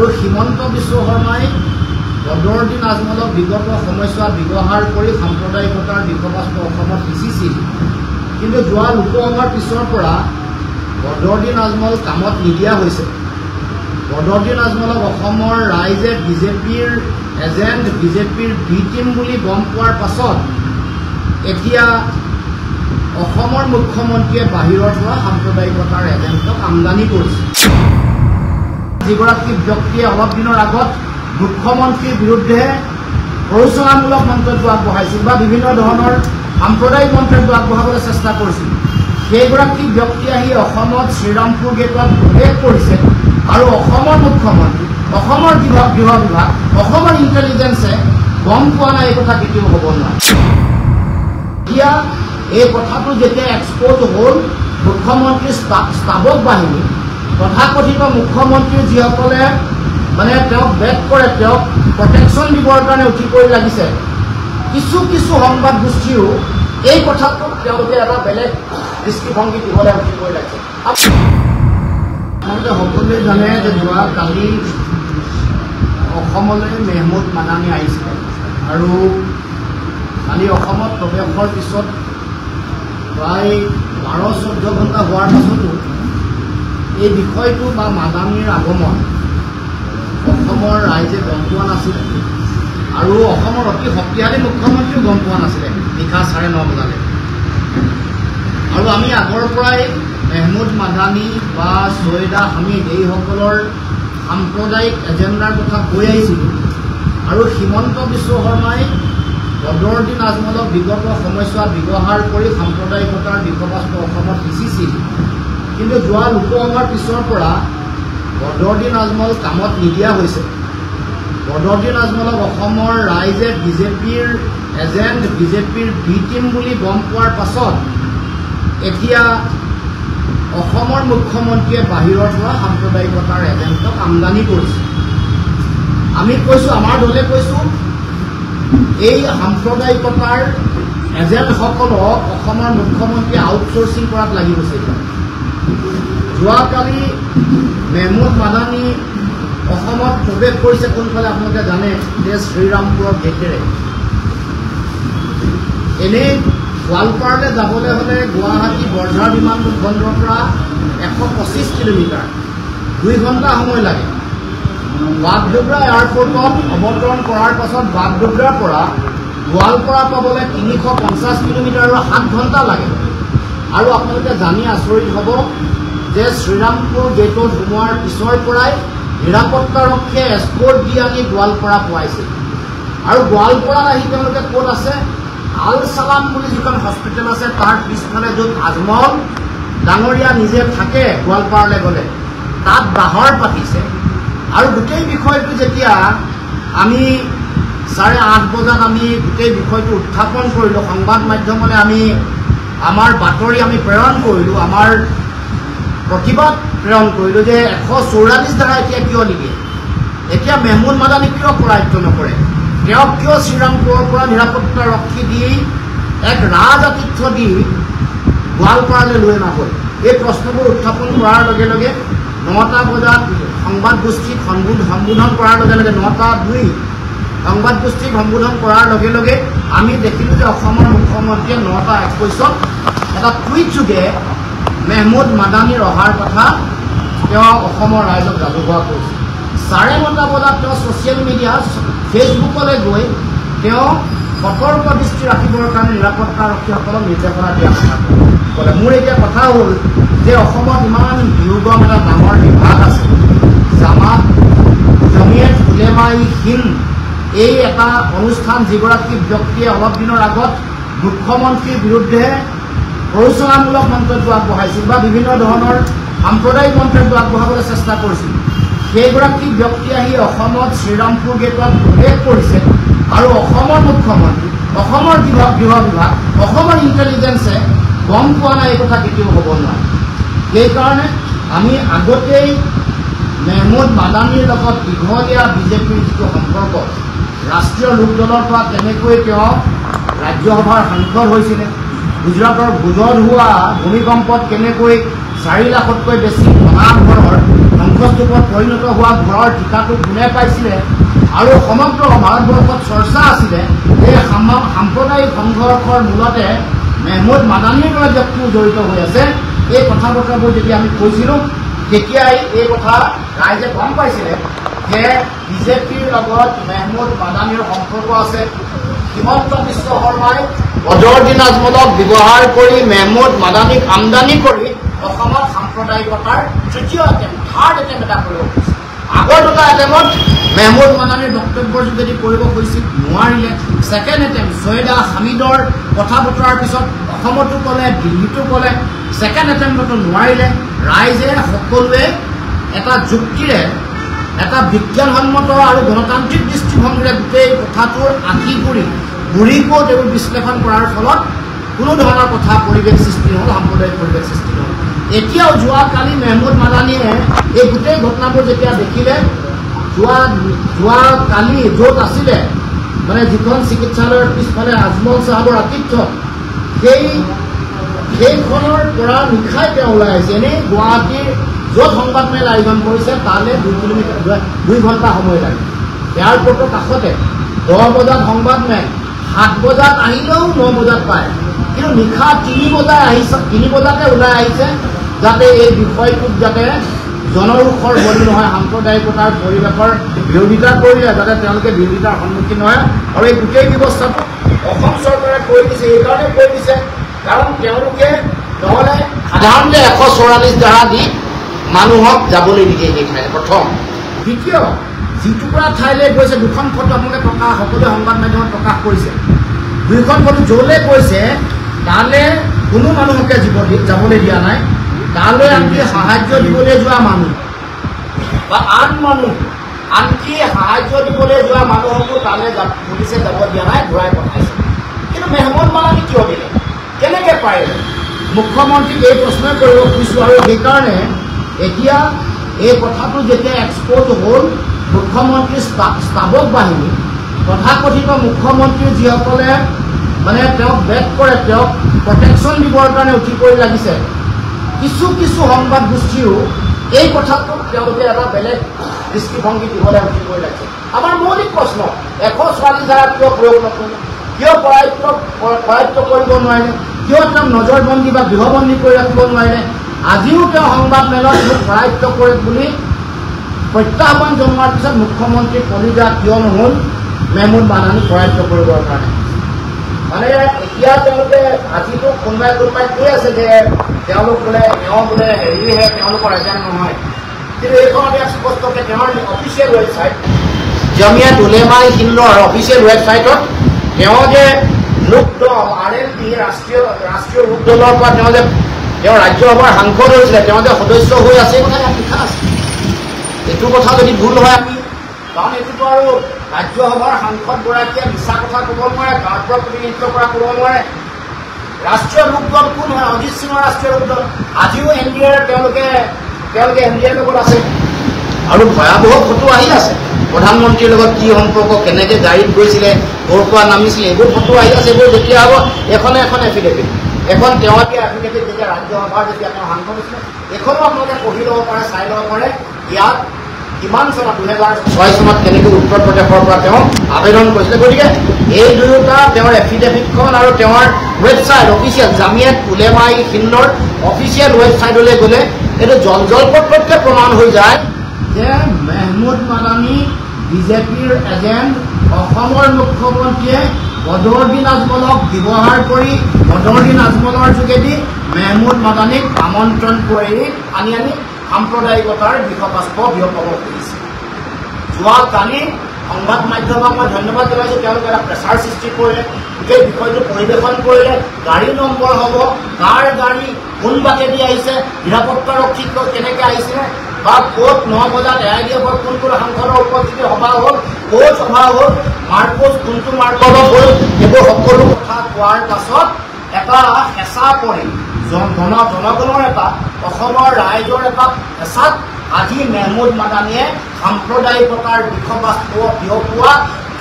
আৰু হিমন্ত বিশ্ব শৰ্মাই বদৰুদ্দিন নাজমলক বিগত সময়ছোৱাত ব্যৱহাৰ কৰি সাম্প্ৰদায়িকতাৰ বিষবাস্ত অসমত সিঁচিছিল। কিন্তু যোৱা লোকসভাৰ পিছৰ পৰা বদৰুদ্দিন নাজমল কামত নিদিয়া হৈছে। বদৰুদ্দিন নাজমলক অসমৰ ৰাইজে বিজেপিৰ এজেণ্ট, বিজেপিৰ বি টিম বুলি গম পোৱাৰ পাছত এতিয়া অসমৰ মুখ্যমন্ত্ৰীয়ে বাহিৰৰ পৰা সাম্প্ৰদায়িকতাৰ এজেণ্টক আমদানি কৰিছে। যিগৰাকী ব্যক্তিয়ে অলপ দিনৰ আগত মুখ্যমন্ত্ৰীৰ বিৰুদ্ধে প্ৰৰোচনামূলক মন্তব্য আগবঢ়াইছিল বা বিভিন্ন ধৰণৰ সাম্প্ৰদায়িক মন্তব্য আগবঢ়াবলৈ চেষ্টা কৰিছিল, সেইগৰাকী ব্যক্তি আহি অসমত শ্ৰীৰামপুৰ গেটত প্ৰৱেশ কৰিছে আৰু অসমৰ মুখ্যমন্ত্ৰী, অসমৰ গৃহ বিভাগ, অসমৰ ইণ্টেলিজেন্সে গম পোৱা নাই, এই কথা কেতিয়াও হ'ব নোৱাৰে। এতিয়া এই কথাটো যেতিয়া এক্সপ'জ হ'ল, মুখ্যমন্ত্ৰীৰ স্তাৱক বাহিনী, তথাকথিত মুখ্যমন্ত্ৰী যিসকলে মানে তেওঁক বেক কৰে, তেওঁক প্ৰটেকশ্যন দিবৰ কাৰণে উঠি পৰি লাগিছে, কিছু কিছু সংবাদ গোষ্ঠীও এই কথাটোক তেওঁলোকে এটা বেলেগ দৃষ্টিভংগী দিবলৈ উঠি পৰি লাগিছে। আপোনালোকে সকলোৱে জানে যে যোৱাকালি অসমলৈ মেহমুদ মাদানী আহিছিলে আৰু কালি অসমত প্ৰৱেশৰ পিছত প্ৰায় 12-14 ঘণ্টা হোৱাৰ পাছতো এই বিষয়টো বা মাদানীৰ আগমন অসমৰ ৰাইজে গম পোৱা নাছিলে আৰু অসমৰ অতি শক্তিশালী মুখ্যমন্ত্ৰীও গম পোৱা নাছিলে নিশা 9:30 বজালৈ। আৰু আমি আগৰ পৰাই মেহমুদ মাদানী বা ছৈয়দা হামিদ এইসকলৰ সাম্প্ৰদায়িক এজেণ্ডাৰ কথা কৈ আহিছিলোঁ আৰু হিমন্ত বিশ্ব শৰ্মাই বদৰুদ্দিন নাজমলক বিগত সময়ছোৱাত ব্যৱহাৰ কৰি সাম্প্ৰদায়িকতাৰ বিষবাস্ত অসমত সিঁচিছিল। কিন্তু যোৱা লোকসভাৰ পিছৰ পৰা বদৰুদ্দিন নাজমল কামত নিদিয়া হৈছে। বদৰুদ্দিন নাজমলক অসমৰ ৰাইজে বিজেপিৰ এজেণ্ট, বিজেপিৰ বি টিম বুলি গম পোৱাৰ পাছত এতিয়া অসমৰ মুখ্যমন্ত্ৰীয়ে বাহিৰৰ পৰা সাম্প্ৰদায়িকতাৰ এজেণ্টক আমদানি কৰিছে। আমি কৈছোঁ, আমাৰ দলে কৈছোঁ, এই সাম্প্ৰদায়িকতাৰ এজেণ্টসকলক অসমৰ মুখ্যমন্ত্ৰীয়ে আউটচোৰ্চিং কৰাত লাগি গৈছে। যোৱাকালি মেহমুদ মাদানী অসমত প্ৰৱেশ কৰিছে কোনফালে আপোনালোকে জানে, যে শ্ৰীৰামপুৰৰ গেটেৰে। এনেই গোৱালপাৰালৈ যাবলৈ হ'লে গুৱাহাটী বৰঝাৰ বিমানবন্দৰৰ পৰা 125 কিলোমিটাৰ, 2 ঘণ্টা সময় লাগে। বাগডোগৰা এয়াৰপৰ্টত অৱতৰণ কৰাৰ পাছত বাগডোগৰাৰ পৰা গোৱালপাৰা পাবলৈ 350 কিলোমিটাৰ আৰু 7 ঘণ্টা লাগে। আৰু আপোনালোকে জানি আচৰিত হ'ব যে শ্ৰীৰামপুৰ গেটত সোমোৱাৰ পিছৰ পৰাই নিৰাপত্তাৰক্ষীয়ে এস্কৰ্ট দি আনি গোৱালপাৰা পোৱাইছিল। আৰু গোৱালপাৰাত আহি তেওঁলোকে ক'ত আছে, আল চালাম বুলি যিখন হস্পিটেল আছে তাৰ পিছফালে য'ত আজমল ডাঙৰীয়া নিজে থাকে, গোৱালপাৰালৈ গ'লে তাত বাহৰ পাতিছে। আৰু গোটেই বিষয়টো যেতিয়া আমি 8:30 বজাত আমি গোটেই বিষয়টো উত্থাপন কৰিলোঁ, সংবাদ মাধ্যমলৈ আমি আমাৰ বাতৰি আমি প্ৰেৰণ কৰিলোঁ, আমাৰ প্ৰতিবাদ প্ৰেৰণ কৰিলোঁ যে 144 ধাৰা এতিয়া কিয় নিদিয়ে, এতিয়া মেহমুদ মাদানী কিয় কৰায়ত্ব নকৰে, তেওঁক কিয় শ্ৰীৰামপুৰৰ পৰা নিৰাপত্তাৰক্ষী দি এক ৰাজআতিথ্য দি গোৱালপাৰালৈ লৈ নগ'ল। এই প্ৰশ্নবোৰ উত্থাপন কৰাৰ লগে লগে 9টা বজাত সংবাদ গোষ্ঠীক সম্বোধন কৰাৰ লগে লগে 9:02 সংবাদ গোষ্ঠীক সম্বোধন কৰাৰ লগে লগে আমি দেখিলোঁ যে অসমৰ মুখ্যমন্ত্ৰীয়ে 9:21 এটা টুইট যোগে মেহমুদ মাদানীৰ অহাৰ কথা তেওঁ অসমৰ ৰাইজক ৰাজহুৱা কৰিছে। 9:30 বজাত তেওঁ ছ'চিয়েল মিডিয়া ফেচবুকলৈ গৈ তেওঁ সতৰ্ক দৃষ্টি ৰাখিবৰ কাৰণে নিৰাপত্তাৰক্ষীসকলক নিৰ্দেশনা দিয়া কথা ক'লে। মোৰ এতিয়া কথা হ'ল যে অসমত ইমান দুৰ্গম এটা ডাঙৰ বিভাগ আছে, জামাত জমিয়ত উলেমায়ে হিন্দ, এই এটা অনুষ্ঠান যিগৰাকী ব্যক্তিয়ে অলপ দিনৰ আগত মুখ্যমন্ত্ৰীৰ বিৰুদ্ধে প্ৰৰোচনামূলক মন্তব্য আগবঢ়াইছিল বা বিভিন্ন ধৰণৰ সাম্প্ৰদায়িক মন্তব্য আগবঢ়াবলৈ চেষ্টা কৰিছিল, সেইগৰাকী ব্যক্তি আহি অসমত শ্ৰীৰামপুৰ গেটত প্ৰৱেশ কৰিছে আৰু অসমৰ মুখ্যমন্ত্ৰী, অসমৰ গৃহ বিভাগ, অসমৰ ইণ্টেলিজেন্সে গম পোৱা নাই, এই কথা কেতিয়াও হ'ব নোৱাৰে। সেইকাৰণে আমি আগতেই মেহমুদ মাদানীৰ লগত দীঘলীয়া বিজেপিৰ যিটো সম্পৰ্ক, ৰাষ্ট্ৰীয় লোকদলৰ পৰা কেনেকৈ তেওঁ ৰাজ্যসভাৰ সাংসদ হৈছিলে, গুজৰাটৰ ভুজত হোৱা ভূমিকম্পত কেনেকৈ 4 লাখতকৈ বেছি ঘৰৰ ধ্বংসস্তূপত পৰিণত হোৱা ঘৰৰ ঠিকাটো কোনে পাইছিলে আৰু সমগ্ৰ ভাৰতবৰ্ষত চৰ্চা আছিলে এই সাম্প্ৰদায়িক সংঘৰ্ষৰ মূলতে মেহমুদ মাদানীৰ দৰে ব্যক্তিও জড়িত হৈ আছে। এই কথা বতৰাবোৰ যেতিয়া আমি কৈছিলোঁ তেতিয়াই এই কথা ৰাইজে গম পাইছিলে যে বিজেপিৰ লগত মেহমুদ মাদানীৰ সম্পৰ্ক আছে। হিমন্ত বিশ্ব শৰ্মাই বদৰুদ্দিন আজমলক ব্যৱহাৰ কৰি মেহমুদ মাদানীক আমদানি কৰি অসমত সাম্প্ৰদায়িকতাৰ তৃতীয় এটেম্প থাৰ্ড এটেম্প এটা কৰিব খুজিছে। আগৰ দুটা এটেম্পত মেহমুদ মাদানীৰ বক্তব্যৰ যোগেদি কৰিব খুজিছিল, নোৱাৰিলে। ছেকেণ্ড এটেম্প ছৈয়দা হামিদৰ কথা বতৰাৰ পিছত অসমতো ক'লে, দিল্লীতো ক'লে, ছেকেণ্ড এটেম্পতো নোৱাৰিলে। ৰাইজে সকলোৱে এটা যুক্তিৰে এটা বিজ্ঞানসন্মত আৰু গণতান্ত্ৰিক দৃষ্টিভংগীৰে গোটেই কথাটোৰ আঁকি গুৰিকো তেওঁ বিশ্লেষণ কৰাৰ ফলত কোনো ধৰণৰ কথা পৰিৱেশ সৃষ্টি নহ'ল, সাম্প্ৰদায়িক পৰিৱেশ সৃষ্টি নহ'ল। এতিয়াও যোৱাকালি মেহমুদ মাদানীয়ে এই গোটেই ঘটনাবোৰ যেতিয়া দেখিলে, যোৱাকালি য'ত আছিলে মানে যিখন চিকিৎসালয়ৰ পিছফালে আজমল চাহাবৰ আতিথ্য, সেইখনৰ পৰা নিশাই তেওঁ ওলাই আহিছে। এনেই গুৱাহাটীৰ য'ত সংবাদমেল আয়োজন কৰিছে তালৈ 2 ঘণ্টা সময় লাগে। এয়াৰপৰ্টৰ কাষতে 10 বজাত সংবাদমেল, 7 বজাত আহিলেও 9 বজাত পায়, কিন্তু নিশা 3 বজাতে ওলাই আহিছে যাতে এই বিষয়টোত যাতে জনৰোষৰ বলি নহয়, সাম্প্ৰদায়িকতাৰ পৰিৱেশৰ বিৰোধিতা কৰিলে যাতে তেওঁলোকে বিৰোধিতাৰ সন্মুখীন হয়। আৰু এই গোটেই ব্যৱস্থাটো অসম চৰকাৰে কৰি দিছে, এইকাৰণে কৰি দিছে কাৰণ তেওঁলোকে নহ'লে সাধাৰণতে 144 ধাৰা দি মানুহক যাবলৈ নিদিয়ে সেই ঠাইলৈ। প্ৰথম। দ্বিতীয়, যিটুকুৰা ঠাইলৈ গৈছে, 2খন ফটো আপোনালোকে সকলোৱে সংবাদ মাধ্যমত প্ৰকাশ কৰিছে। 2খন ফটো য'লৈ গৈছে তালৈ কোনো মানুহকে যাবলৈ দিয়া নাই। তালৈ আনকি সাহায্য দিবলৈ যোৱা মানুহ বা আনকি সাহায্য দিবলৈ যোৱা মানুহকো তালৈ পুলিচে যাব দিয়া নাই, ঘূৰাই পঠাইছে। কিন্তু মেহমুদ মাদানী কিয় দিলে, কেনেকৈ পাৰিলে? মুখ্যমন্ত্ৰীক এই প্ৰশ্নই কৰিব খুজিছোঁ। আৰু সেইকাৰণে এতিয়া এই কথাটো যেতিয়া এক্সপ'জ হ'ল, মুখ্যমন্ত্ৰীৰ ষ্টাফক বাহিনী, তথাকথিত মুখ্যমন্ত্ৰী যিসকলে মানে তেওঁক বেক কৰে, তেওঁক প্ৰটেকশ্যন দিবৰ কাৰণে উঠি পৰি লাগিছে, কিছু সংবাদ গোষ্ঠীও এই কথাটোক তেওঁলোকে এটা বেলেগ দৃষ্টিভংগী দিবলৈ উঠি পৰি লাগিছে। আমাৰ মৌলিক প্ৰশ্ন, 144 ধাৰা কিয় প্ৰয়োগ নকৰিলে, কিয় কৰায়ত্ব কৰিব নোৱাৰিলে, কিয় তেওঁক নজৰবন্দী বা গৃহবন্দী কৰি ৰাখিব নোৱাৰিলে? আজিও তেওঁ সংবাদমেলত মোক কৰায়ত্ব কৰে বুলি প্ৰত্যাহ্বান জনোৱাৰ পিছত মুখ্যমন্ত্ৰী কলিজা কিয় নহ'ল মেহমুদ মাদানী কৰায়ত্ব কৰিবৰ কাৰণে? মানে এতিয়া তেওঁলোকে আজিতো কোনোবাই কৈ আছে যে তেওঁলোক বোলে হেৰিহে, তেওঁলোকৰ এজেণ্ট নহয়। কিন্তু এইখনত ইয়াত স্পষ্টকৈ তেওঁৰ official website, Jamiat Ulema-e হিন্দৰ official ৱেবছাইটত তেওঁ যে লোকদল RLP ৰাষ্ট্ৰীয় লোকদলৰ পৰা তেওঁ ৰাজ্যসভাৰ সাংসদ হৈছিলে, তেওঁ যে সদস্য হৈ আছে, এই কথা ইয়াত লিখা আছে। এইটো কথা যদি ভুল হয় আমি, কাৰণ এইটোতো আৰু ৰাজ্যসভাৰ সাংসদগৰাকীয়ে মিছা কথা ক'ব নোৱাৰে, গাঁৱৰ পৰা প্ৰতিনিধিত্ব কৰা ক'ব নোৱাৰে। ৰাষ্ট্ৰীয় লোকদল কোন হয়? অজিত সিঙৰ ৰাষ্ট্ৰীয় লোকদল। আজিও NDA তেওঁলোকে NDAৰ লগত আছে। আৰু ভয়াৱহ ফটো আহি আছে, প্ৰধানমন্ত্ৰীৰ লগত কি সম্পৰ্ক, কেনেকৈ গাড়ীত গৈছিলে, ক'ৰ পৰা নামিছিলে, এইবোৰ ফটো আহি আছে। এইবোৰ যেতিয়া হ'ব এখন এফিডেভিট, এখন তেওঁ দিয়া এফিডেভিট যেতিয়া ৰাজ্যসভাৰ যেতিয়া তেওঁ সাংসদ হৈছিলে, এইখনো আপোনালোকে পঢ়ি ল'ব পাৰে, চাই ল'ব পাৰে। ইয়াত কিমান চনত 2006 চনত কেনেকৈ উত্তৰ প্ৰদেশৰ পৰা তেওঁ আবেদন কৰিছিলে। গতিকে এই দুয়োটা তেওঁৰ এফিডেভিটখন আৰু তেওঁৰ website official Jamiat Ulema-e হিন্দৰ official ৱেবছাইটলৈ গ'লে এইটো জলপট্টতকৈ প্ৰমাণ হৈ যায় যে মেহমুদ মাদানী বিজেপিৰ এজেণ্ট। অসমৰ মুখ্যমন্ত্ৰীয়ে বদৰুদ্দিন আজমলক ব্যৱহাৰ কৰি বদৰুদ্দিন আজমলৰ যোগেদি মেহমুদ মাদানীক আমন্ত্ৰণ কৰি আনি সাম্প্ৰদায়িকতাৰ বিষবাস্প বিয়পাব খুজিছে। যোৱাকালি সংবাদ মাধ্যমক মই ধন্যবাদ জনাইছোঁ, তেওঁলোকে এটা প্ৰেছাৰ সৃষ্টি কৰিলে, গোটেই বিষয়টো পৰিৱেশন কৰিলে। গাড়ী নম্বৰ হ'ব, কাৰ গাড়ী, কোন বাটেদি আহিছে, নিৰাপত্তাৰক্ষী কেনেকৈ আহিছিলে, বা ক'ত 9 বজাত এৰাই দিয়া হ'ল, কোনটো সাংসদৰ উপস্থিতি সভা হ'ল, ক'ত সভা হ'ল, মাৰ্কোজ কোনটো মাৰ্কত হ'ল, এইবোৰ সকলো কথা কোৱাৰ পাছত এটা হেঁচা পৰি জনগণৰ এটা, অসমৰ ৰাইজৰ এটা হেঁচাত আজি মেহমুদ মাদানীয়ে সাম্প্ৰদায়িকতাৰ বিষবাস্প বিয়পোৱা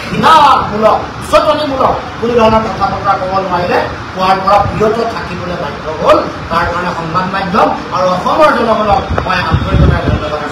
ঘৃণামূলক, উচতনিমূলক কোনো ধৰণৰ কথা বতৰা ক'ব নোৱাৰিলে, কোৱাৰ পৰা বিৰত থাকিবলৈ বাধ্য হ'ল। তাৰ কাৰণে সংবাদ মাধ্যম আৰু অসমৰ জনগণক মই আন্তৰিকতাৰে ধন্যবাদ।